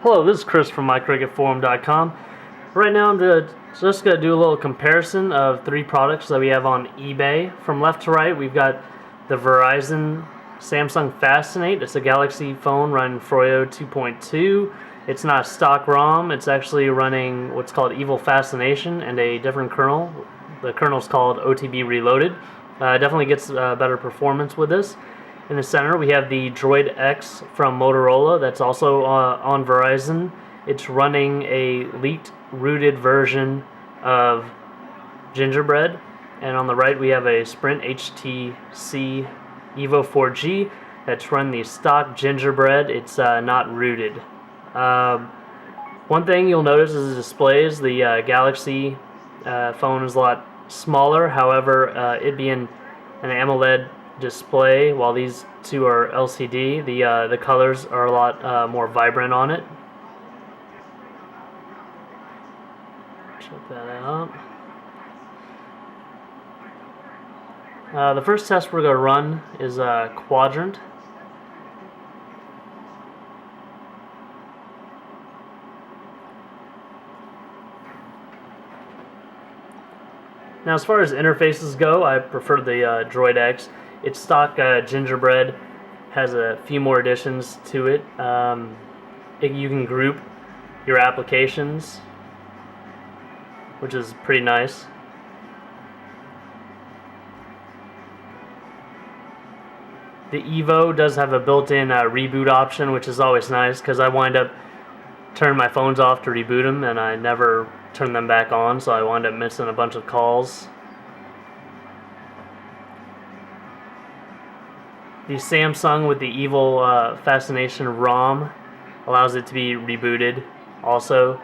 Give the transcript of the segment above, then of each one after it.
Hello, this is Chris from MyCricketForum.com. Right now I'm just going to do a little comparison of three products that we have on eBay. From left to right, we've got the Verizon Samsung Fascinate. It's a Galaxy phone running Froyo 2.2. It's not a stock ROM. It's actually running what's called Evil Fascination and a different kernel. The kernel is called OTB Reloaded. Definitely gets better performance with this. In the center, we have the Droid X from Motorola that's also on Verizon. It's running a leaked rooted version of Gingerbread. And on the right, we have a Sprint HTC Evo 4G that's run the stock Gingerbread. It's not rooted. One thing you'll notice is the displays. The Galaxy phone is a lot smaller. However, it being an AMOLED display, while these two are LCD, the colors are a lot more vibrant on it. Check that out. The first test we're going to run is Quadrant. Now, as far as interfaces go, I prefer the Droid X. Its stock Gingerbread has a few more additions to it. You can group your applications, which is pretty nice. The Evo does have a built-in reboot option, which is always nice because I wind up turning my phones off to reboot them and I never turn them back on, so I wind up missing a bunch of calls. The Samsung with the Evil Fascination ROM allows it to be rebooted also,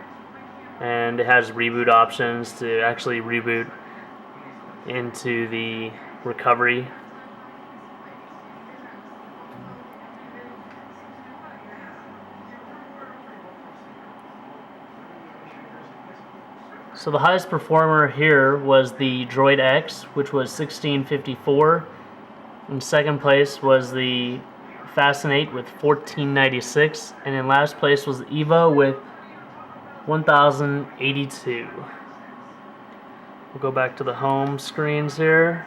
and it has reboot options to actually reboot into the recovery. So the highest performer here was the Droid X, which was 1654. In second place was the Fascinate with 1496, and in last place was the Evo with 1082. We'll go back to the home screens here.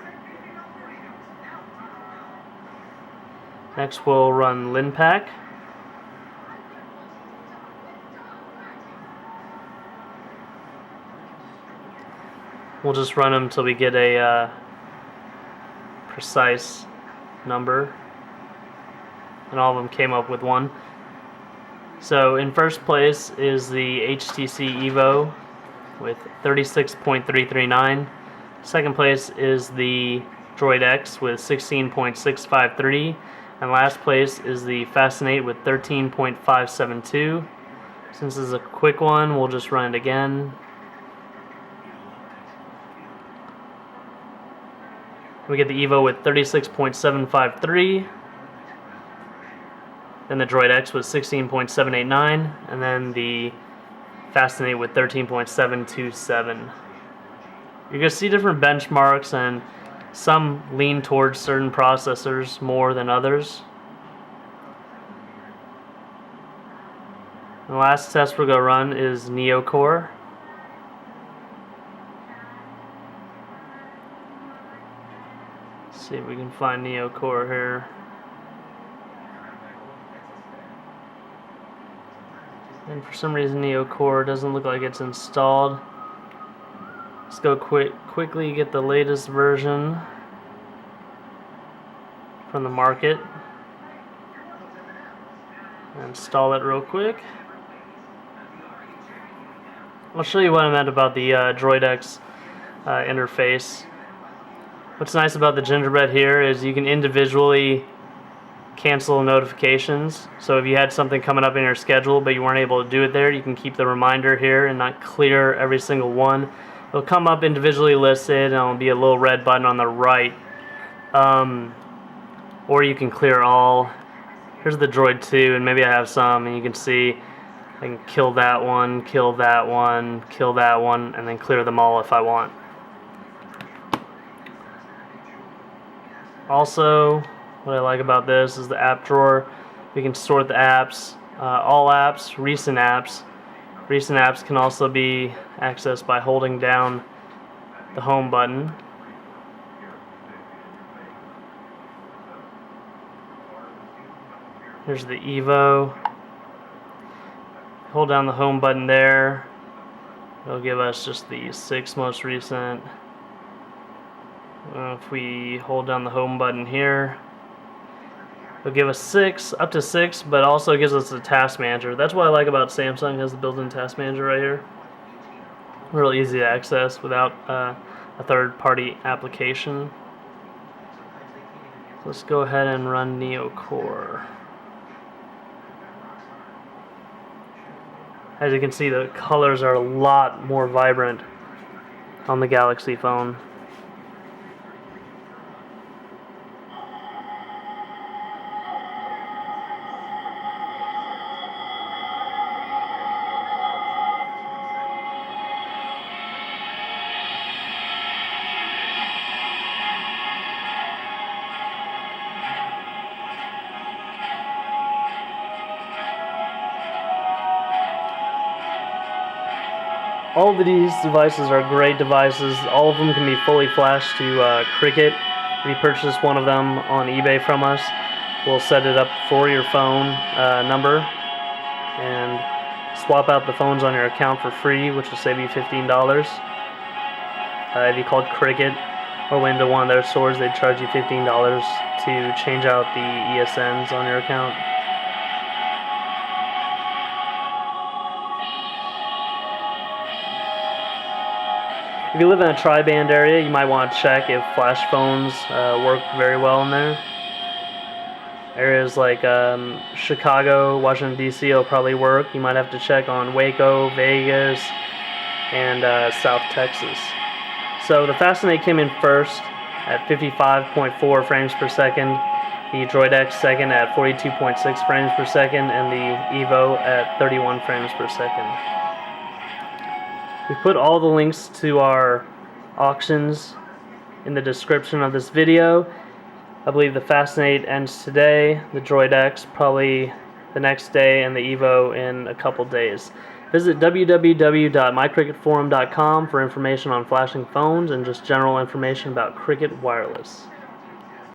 Next we'll run Linpack. We'll just run them until we get a precise number, and all of them came up with one. So in first place is the HTC Evo with 36.339. Second place is the Droid X with 16.653, and last place is the Fascinate with 13.572. Since this is a quick one, we'll just run it again. We get the Evo with 36.753, then the Droid X with 16.789, and then the Fascinate with 13.727. You're going to see different benchmarks, and some lean towards certain processors more than others. The last test we're going to run is NeoCore. See if we can find NeoCore here. And for some reason NeoCore doesn't look like it's installed. Let's go quickly get the latest version from the market. Install it real quick. I'll show you what I meant about the Droid X interface. What's nice about the Gingerbread here is you can individually cancel notifications. So if you had something coming up in your schedule but you weren't able to do it there, you can keep the reminder here and not clear every single one. It'll come up individually listed, and it'll be a little red button on the right. Or you can clear all. Here's the Droid 2, and maybe I have some, and you can see I can kill that one, kill that one, kill that one, and then clear them all if I want. Also, what I like about this is the app drawer. We can sort the apps all apps, recent apps. Recent apps can also be accessed by holding down the home button. Here's the Evo. Hold down the home button there. It'll give us just the 6 most recent. If we hold down the home button here, it'll give us 6, up to 6, but also gives us a task manager. That's what I like about Samsung, has the built-in task manager right here. Real easy to access without a third-party application. Let's go ahead and run NeoCore. As you can see, the colors are a lot more vibrant on the Galaxy phone. All of these devices are great devices. All of them can be fully flashed to Cricket. If you purchase one of them on eBay from us, we'll set it up for your phone number and swap out the phones on your account for free, which will save you $15. If you called Cricket or went to one of their stores, they'd charge you $15 to change out the ESNs on your account. If you live in a tri-band area, you might want to check if flash phones work very well in there. Areas like Chicago, Washington, D.C. will probably work. You might have to check on Waco, Vegas, and South Texas. So the Fascinate came in first at 55.4 frames per second, the Droid X second at 42.6 frames per second, and the Evo at 31 frames per second. We put all the links to our auctions in the description of this video. I believe the Fascinate ends today, the Droid X probably the next day, and the Evo in a couple days. Visit www.mycricketforum.com for information on flashing phones and just general information about Cricket Wireless.